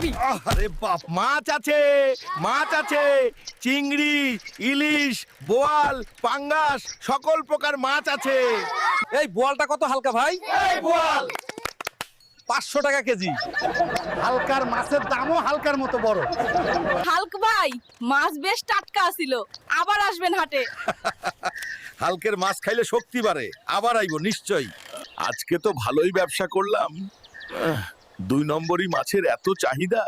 দিবি? আরে বাপ, মাছ আছে, মাছ আছে, চিংড়ি, ইলিশ, বোয়াল, পাঙ্গাস, সকল প্রকার মাছ আছে। এই বোয়ালটা কত হালকা ভাই? এই বোয়াল 500 টাকা কেজি। হালকার মাছের দামও হালকার মতো বড়। হালক ভাই, মাছ বেশ টাটকা ছিল, আবার আসবেন হাটে। হালকের মাছ খাইলে শক্তি বাড়ে, আবার আইবো নিশ্চয়ই। আজকে তো ভালোই ব্যবসা করলাম। 2 নম্বরই মাছের এত চাহিদা,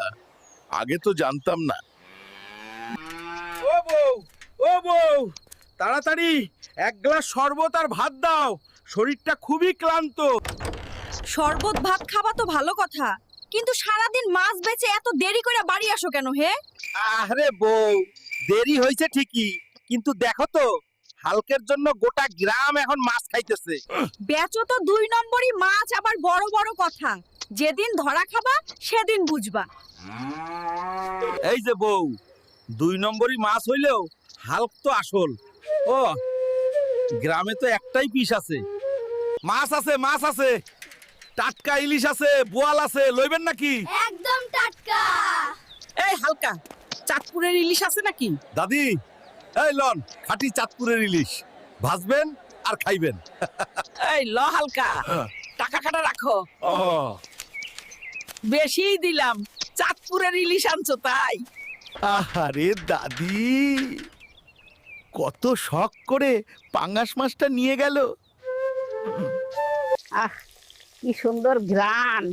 আগে তো জানতাম না। ও বউ, ও বউ, তাড়াতাড়ি এক গ্লাস শরবত আর ভাত দাও, শরীরটা খুবই ক্লান্ত। শরবত ভাত খাবা তো ভালো কথা, কিন্তু সারাদিন মাছ বেচে এত দেরি করে বাড়ি আসো কেন হে? আরে বউ, দেরি হয়েছে ঠিকই, কিন্তু দেখো তো হালকের জন্য গোটা গ্রাম এখন মাছ খাইতেছে। বেচো তো 2 নম্বরই মাছ, আবার বড় বড় কথা। যেদিন ধরা খাবা সেদিন বুঝবা। এই যে বউ, 2 নম্বরই মাছ হইলেও হালক তো আসল। ও, গ্রামে তো একটাই পিস আছে। মাছ আছে, মাছ আছে, টাটকা ইলিশ আছে, বোয়াল আছে, লইবেন নাকি? একদম টাটকা। এই হালকা, চাঁদপুরের ইলিশ আছে নাকি? দাদি, এই লন খাঁটি চাঁদপুরের ইলিশ, ভাজবেন আর খাইবেন। এই ল হালকা, টাকা কাটা রাখো। ও বেশিই দিলাম, চাঁদপুরের ইলিশ আনছো তাই। আরে দাদি, কত শখ করে পাঙ্গাস মাছটা নিয়ে গেল। আহ, কি সুন্দর ঘ্রাণ।